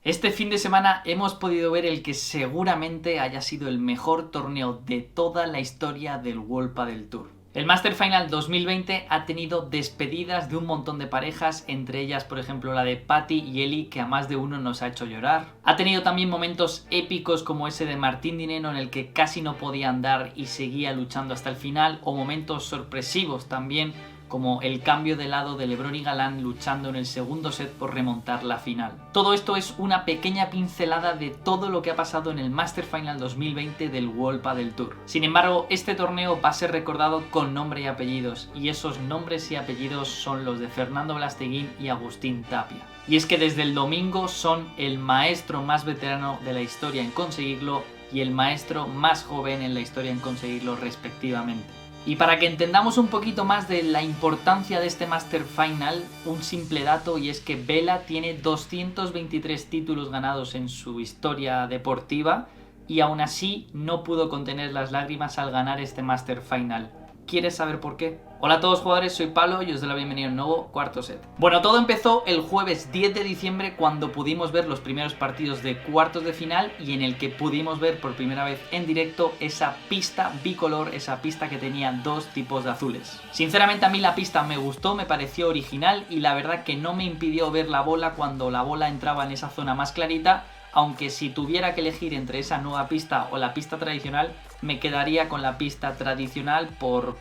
Este fin de semana hemos podido ver el que seguramente haya sido el mejor torneo de toda la historia del World Padel Tour. El Master Final 2020 ha tenido despedidas de un montón de parejas, entre ellas por ejemplo la de Patty y Eli, que a más de uno nos ha hecho llorar. Ha tenido también momentos épicos como ese de Martín Dineno en el que casi no podía andar y seguía luchando hasta el final, o momentos sorpresivos también como el cambio de lado de LeBron y Galán luchando en el segundo set por remontar la final. Todo esto es una pequeña pincelada de todo lo que ha pasado en el Master Final 2020 del World Padel Tour. Sin embargo, este torneo va a ser recordado con nombre y apellidos, y esos nombres y apellidos son los de Fernando Blasteguín y Agustín Tapia. Y es que desde el domingo son el maestro más veterano de la historia en conseguirlo y el maestro más joven en la historia en conseguirlo respectivamente. Y para que entendamos un poquito más de la importancia de este Master Final, un simple dato, y es que Vela tiene 223 títulos ganados en su historia deportiva y aún así no pudo contener las lágrimas al ganar este Master Final. ¿Quieres saber por qué? Hola a todos jugadores, soy Pablo y os doy la bienvenida a un nuevo cuarto set. Bueno, todo empezó el jueves 10 de diciembre cuando pudimos ver los primeros partidos de cuartos de final y en el que pudimos ver por primera vez en directo esa pista bicolor, esa pista que tenía dos tipos de azules. Sinceramente a mí la pista me gustó, me pareció original y la verdad que no me impidió ver la bola cuando la bola entraba en esa zona más clarita, aunque si tuviera que elegir entre esa nueva pista o la pista tradicional, me quedaría con la pista tradicional por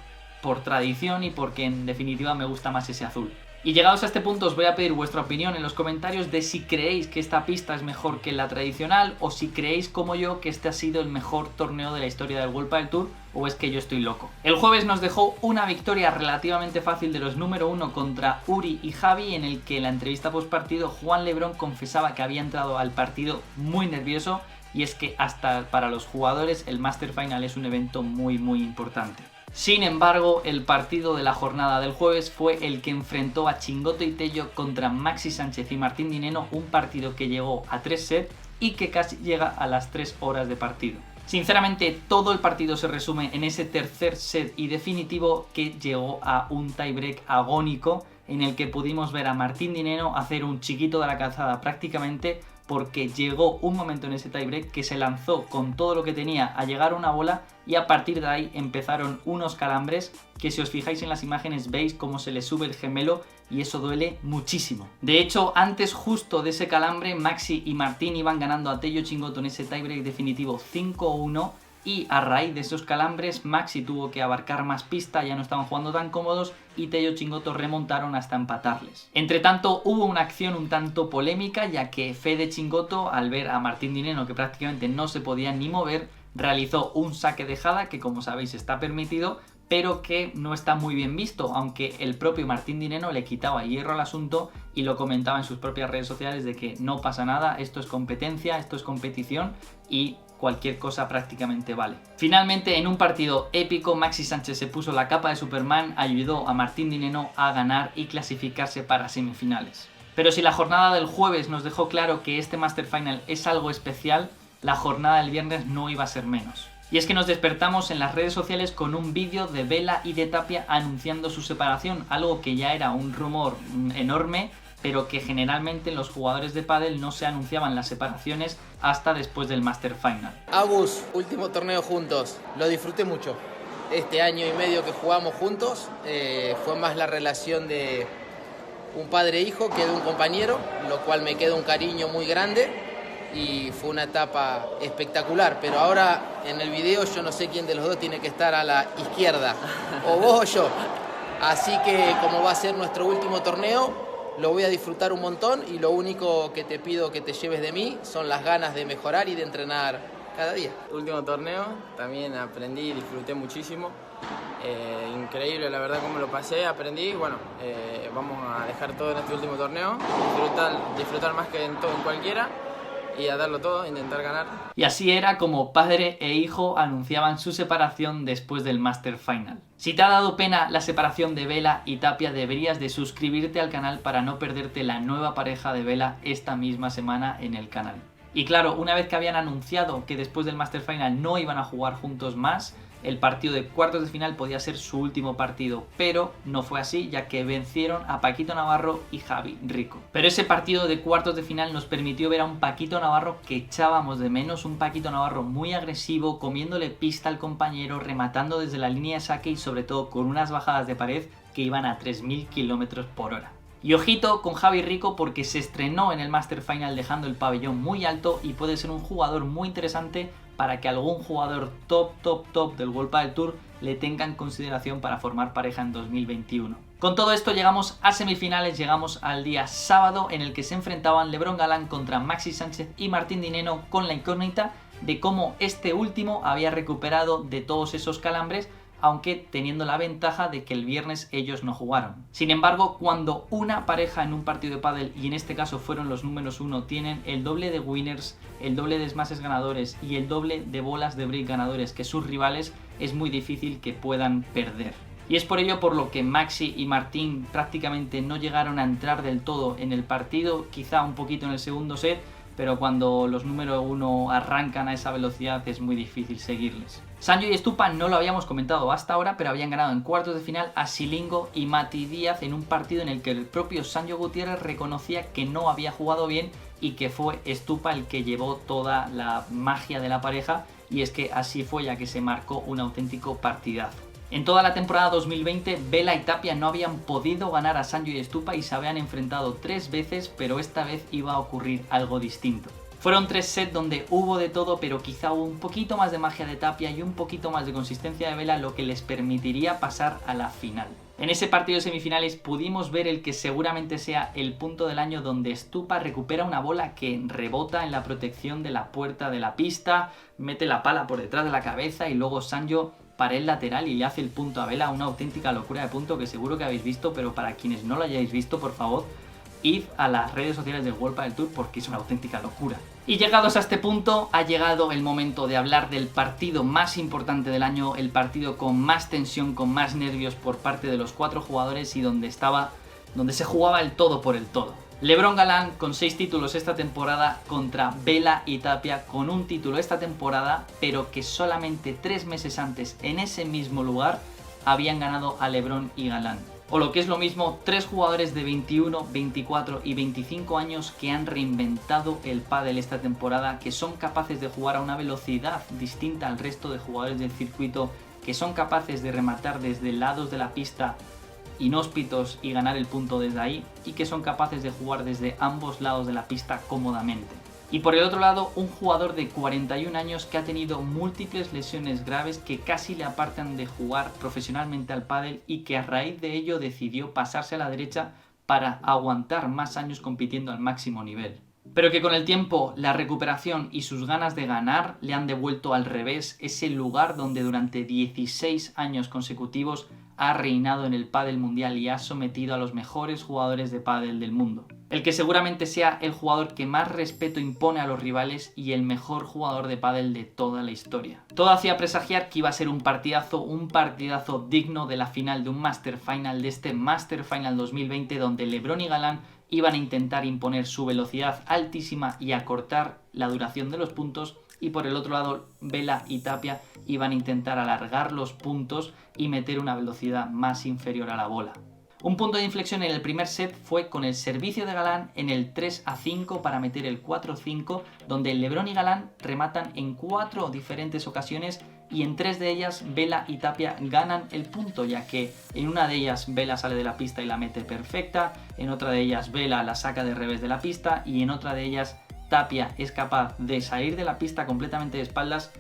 tradición y porque en definitiva me gusta más ese azul. Y llegados a este punto os voy a pedir vuestra opinión en los comentarios de si creéis que esta pista es mejor que la tradicional o si creéis como yo que este ha sido el mejor torneo de la historia del World Padel Tour o es que yo estoy loco. El jueves nos dejó una victoria relativamente fácil de los número 1 contra Uri y Javi, en el que en la entrevista post partido Juan Lebrón confesaba que había entrado al partido muy nervioso, y es que hasta para los jugadores el Master Final es un evento muy importante. Sin embargo, el partido de la jornada del jueves fue el que enfrentó a Chingoto y Tello contra Maxi Sánchez y Martín Dineno, un partido que llegó a 3 sets y que casi llega a las 3 horas de partido. Sinceramente, todo el partido se resume en ese tercer set y definitivo que llegó a un tiebreak agónico en el que pudimos ver a Martín Dineno hacer un chiquito de la calzada prácticamente, porque llegó un momento en ese tiebreak que se lanzó con todo lo que tenía a llegar a una bola y a partir de ahí empezaron unos calambres que, si os fijáis en las imágenes, veis cómo se le sube el gemelo y eso duele muchísimo. De hecho, antes justo de ese calambre, Maxi y Martín iban ganando a Tello Chingoto en ese tiebreak definitivo 5-1 y a raíz de esos calambres Maxi tuvo que abarcar más pista, ya no estaban jugando tan cómodos y Tello Chingoto remontaron hasta empatarles. Entre tanto hubo una acción un tanto polémica, ya que Fede Chingoto, al ver a Martín Dineno que prácticamente no se podía ni mover, realizó un saque de jada que, como sabéis, está permitido, pero que no está muy bien visto, aunque el propio Martín Dineno le quitaba hierro al asunto y lo comentaba en sus propias redes sociales de que no pasa nada, esto es competencia, esto es competición y cualquier cosa prácticamente vale. Finalmente, en un partido épico, Maxi Sánchez se puso la capa de Superman, ayudó a Martín Dineno a ganar y clasificarse para semifinales. Pero si la jornada del jueves nos dejó claro que este Master Final es algo especial, la jornada del viernes no iba a ser menos. Y es que nos despertamos en las redes sociales con un vídeo de Vela y de Tapia anunciando su separación, algo que ya era un rumor enorme, pero que generalmente los jugadores de pádel no se anunciaban las separaciones hasta después del Master Final. Agus, último torneo juntos, lo disfruté mucho. Este año y medio que jugamos juntos fue más la relación de un padre-hijo que de un compañero, lo cual me queda un cariño muy grande y fue una etapa espectacular. Pero ahora en el video yo no sé quién de los dos tiene que estar a la izquierda, o vos o yo. Así que como va a ser nuestro último torneo, lo voy a disfrutar un montón y lo único que te pido que te lleves de mí son las ganas de mejorar y de entrenar cada día. Último torneo, también aprendí y disfruté muchísimo. Increíble la verdad cómo lo pasé, aprendí. Bueno, vamos a dejar todo en este último torneo, disfrutar más que en cualquiera y a darlo todo, intentar ganar. Y así era como padre e hijo anunciaban su separación después del Master Final. Si te ha dado pena la separación de Vela y Tapia, deberías de suscribirte al canal para no perderte la nueva pareja de Vela esta misma semana en el canal. Y claro, una vez que habían anunciado que después del Master Final no iban a jugar juntos más, el partido de cuartos de final podía ser su último partido, pero no fue así, ya que vencieron a Paquito Navarro y Javi Rico. Pero ese partido de cuartos de final nos permitió ver a un Paquito Navarro que echábamos de menos, un Paquito Navarro muy agresivo, comiéndole pista al compañero, rematando desde la línea de saque y sobre todo con unas bajadas de pared que iban a 3000 km por hora. Y ojito con Javi Rico porque se estrenó en el Master Final dejando el pabellón muy alto y puede ser un jugador muy interesante para que algún jugador top del World Padel Tour le tenga en consideración para formar pareja en 2021. Con todo esto llegamos a semifinales, llegamos al día sábado en el que se enfrentaban Lebron Galán contra Maxi Sánchez y Martín Dineno, con la incógnita de cómo este último había recuperado de todos esos calambres, aunque teniendo la ventaja de que el viernes ellos no jugaron. Sin embargo, cuando una pareja en un partido de pádel, y en este caso fueron los números 1, tienen el doble de winners, el doble de smashes ganadores y el doble de bolas de break ganadores que sus rivales, es muy difícil que puedan perder. Y es por ello por lo que Maxi y Martín prácticamente no llegaron a entrar del todo en el partido, quizá un poquito en el segundo set, pero cuando los número 1 arrancan a esa velocidad es muy difícil seguirles. Sancho y Estupa no lo habíamos comentado hasta ahora, pero habían ganado en cuartos de final a Silingo y Mati Díaz en un partido en el que el propio Sancho Gutiérrez reconocía que no había jugado bien y que fue Estupa el que llevó toda la magia de la pareja, y es que así fue, ya que se marcó un auténtico partidazo. En toda la temporada 2020, Vela y Tapia no habían podido ganar a Sancho y Estupa y se habían enfrentado 3 veces, pero esta vez iba a ocurrir algo distinto. Fueron 3 sets donde hubo de todo, pero quizá hubo un poquito más de magia de Tapia y un poquito más de consistencia de Vela, lo que les permitiría pasar a la final. En ese partido de semifinales pudimos ver el que seguramente sea el punto del año, donde Estupa recupera una bola que rebota en la protección de la puerta de la pista, mete la pala por detrás de la cabeza y luego Sancho para el lateral y le hace el punto a Vela, una auténtica locura de punto que seguro que habéis visto, pero para quienes no lo hayáis visto, por favor, id a las redes sociales del World Padel Tour porque es una auténtica locura. Y llegados a este punto, ha llegado el momento de hablar del partido más importante del año, el partido con más tensión, con más nervios por parte de los 4 jugadores y donde se jugaba el todo por el todo. Lebron Galán con 6 títulos esta temporada contra Vela y Tapia con un título esta temporada, pero que solamente 3 meses antes en ese mismo lugar habían ganado a Lebron y Galán. O lo que es lo mismo, 3 jugadores de 21, 24 y 25 años que han reinventado el pádel esta temporada, que son capaces de jugar a una velocidad distinta al resto de jugadores del circuito, que son capaces de rematar desde lados de la pista inhóspitos y ganar el punto desde ahí, y que son capaces de jugar desde ambos lados de la pista cómodamente. Y por el otro lado, un jugador de 41 años que ha tenido múltiples lesiones graves que casi le apartan de jugar profesionalmente al pádel y que a raíz de ello decidió pasarse a la derecha para aguantar más años compitiendo al máximo nivel. Pero que con el tiempo, la recuperación y sus ganas de ganar le han devuelto al revés ese lugar donde durante 16 años consecutivos ha reinado en el pádel mundial y ha sometido a los mejores jugadores de pádel del mundo. El que seguramente sea el jugador que más respeto impone a los rivales y el mejor jugador de pádel de toda la historia. Todo hacía presagiar que iba a ser un partidazo digno de la final de un Master Final, de este Master Final 2020, donde Lebron y Galán iban a intentar imponer su velocidad altísima y acortar la duración de los puntos, y por el otro lado Vela y Tapia iban a intentar alargar los puntos y meter una velocidad más inferior a la bola. Un punto de inflexión en el primer set fue con el servicio de Galán en el 3-5 para meter el 4-5, donde Lebron y Galán rematan en 4 diferentes ocasiones y en 3 de ellas Vela y Tapia ganan el punto, ya que en una de ellas Vela sale de la pista y la mete perfecta, en otra de ellas Vela la saca de revés de la pista y en otra de ellas Tapia es capaz de salir de la pista completamente de espaldas,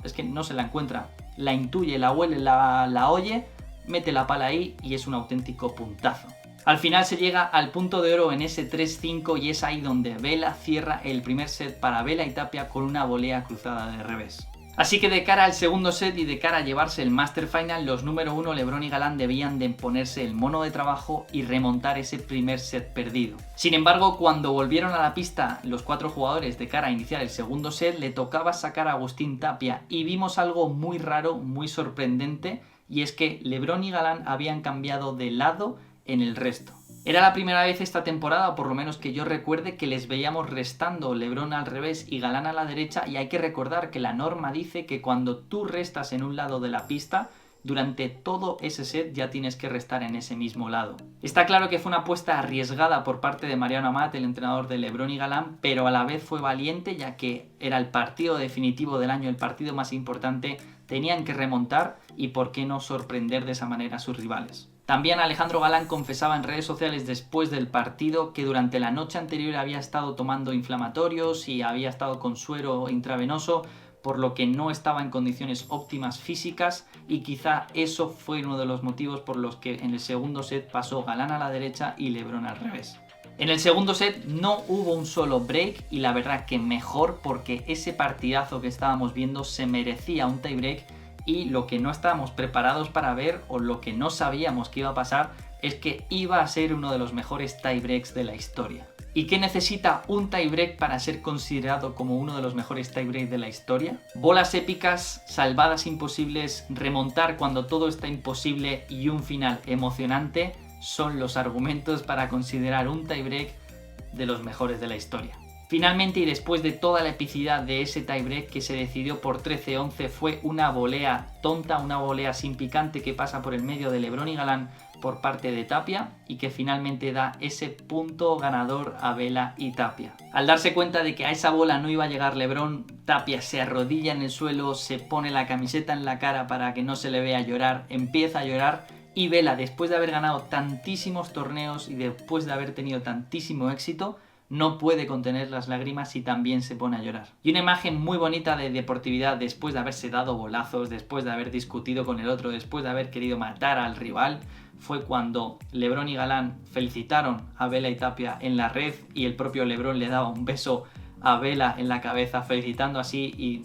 es que no se la encuentra, la intuye, la huele, la oye, mete la pala ahí y es un auténtico puntazo. Al final se llega al punto de oro en ese 3-5 y es ahí donde Vela cierra el primer set para Vela y Tapia con una volea cruzada de revés. Así que de cara al segundo set y de cara a llevarse el Master Final, los número 1 Lebron y Galán debían de ponerse el mono de trabajo y remontar ese primer set perdido. Sin embargo, cuando volvieron a la pista los 4 jugadores de cara a iniciar el segundo set, le tocaba sacar a Agustín Tapia y vimos algo muy raro, muy sorprendente, y es que Lebron y Galán habían cambiado de lado en el resto. Era la primera vez esta temporada, o por lo menos que yo recuerde, que les veíamos restando LeBron al revés y Galán a la derecha, y hay que recordar que la norma dice que cuando tú restas en un lado de la pista, durante todo ese set ya tienes que restar en ese mismo lado. Está claro que fue una apuesta arriesgada por parte de Mariano Amat, el entrenador de LeBron y Galán, pero a la vez fue valiente, ya que era el partido definitivo del año, el partido más importante, tenían que remontar y por qué no sorprender de esa manera a sus rivales. También Alejandro Galán confesaba en redes sociales después del partido que durante la noche anterior había estado tomando inflamatorios y había estado con suero intravenoso, por lo que no estaba en condiciones óptimas físicas, y quizá eso fue uno de los motivos por los que en el segundo set pasó Galán a la derecha y LeBron al revés. En el segundo set no hubo un solo break, y la verdad que mejor, porque ese partidazo que estábamos viendo se merecía un tiebreak, y lo que no estábamos preparados para ver, o lo que no sabíamos que iba a pasar, es que iba a ser uno de los mejores tiebreaks de la historia. ¿Y qué necesita un tiebreak para ser considerado como uno de los mejores tiebreaks de la historia? Bolas épicas, salvadas imposibles, remontar cuando todo está imposible y un final emocionante son los argumentos para considerar un tiebreak de los mejores de la historia. Finalmente, y después de toda la epicidad de ese tiebreak que se decidió por 13-11, fue una volea tonta, una volea sin picante que pasa por el medio de LeBron y Galán por parte de Tapia, y que finalmente da ese punto ganador a Vela y Tapia. Al darse cuenta de que a esa bola no iba a llegar LeBron, Tapia se arrodilla en el suelo, se pone la camiseta en la cara para que no se le vea llorar, empieza a llorar, y Vela, después de haber ganado tantísimos torneos y después de haber tenido tantísimo éxito, no puede contener las lágrimas y también se pone a llorar. Y una imagen muy bonita de deportividad después de haberse dado bolazos, después de haber discutido con el otro, después de haber querido matar al rival, fue cuando LeBron y Galán felicitaron a Vela y Tapia en la red, y el propio LeBron le daba un beso a Vela en la cabeza felicitando así, y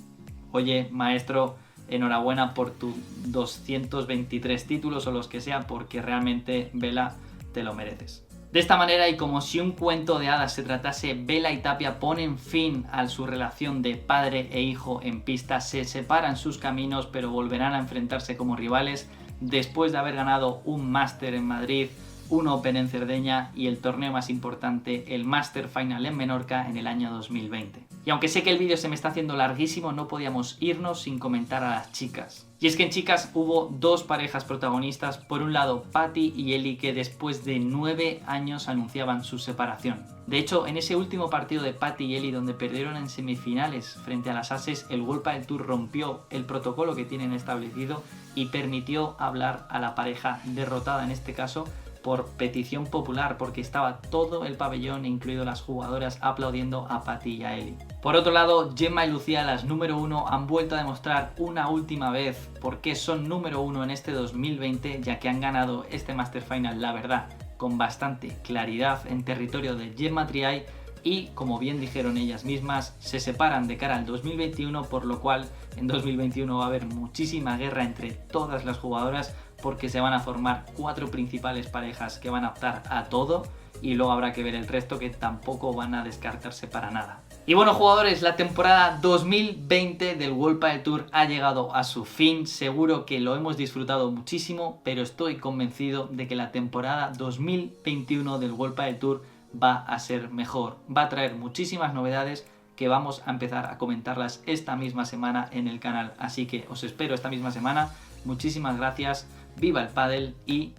oye, maestro, enhorabuena por tus 223 títulos o los que sean, porque realmente, Vela, te lo mereces. De esta manera, y como si un cuento de hadas se tratase, Vela y Tapia ponen fin a su relación de padre e hijo en pista, se separan sus caminos, pero volverán a enfrentarse como rivales después de haber ganado un Master en Madrid, un Open en Cerdeña y el torneo más importante, el Master Final en Menorca, en el año 2020. Y aunque sé que el vídeo se me está haciendo larguísimo, no podíamos irnos sin comentar a las chicas. Y es que en chicas hubo dos parejas protagonistas. Por un lado, Patty y Ellie, que después de 9 años anunciaban su separación. De hecho, en ese último partido de Patty y Ellie, donde perdieron en semifinales frente a las Ases, el World Padel Tour rompió el protocolo que tienen establecido y permitió hablar a la pareja derrotada, en este caso por petición popular, porque estaba todo el pabellón, incluido las jugadoras, aplaudiendo a Patty y a Ellie. Por otro lado, Gemma y Lucía, las número 1, han vuelto a demostrar una última vez por qué son número 1 en este 2020, ya que han ganado este Master Final, la verdad, con bastante claridad en territorio de Gemma Triay, y como bien dijeron ellas mismas, se separan de cara al 2021, por lo cual en 2021 va a haber muchísima guerra entre todas las jugadoras, porque se van a formar 4 principales parejas que van a optar a todo, y luego habrá que ver el resto, que tampoco van a descartarse para nada. Y bueno, jugadores, la temporada 2020 del World Padel Tour ha llegado a su fin. Seguro que lo hemos disfrutado muchísimo, pero estoy convencido de que la temporada 2021 del World Padel Tour va a ser mejor, va a traer muchísimas novedades que vamos a empezar a comentarlas esta misma semana en el canal, así que os espero esta misma semana. Muchísimas gracias, viva el pádel y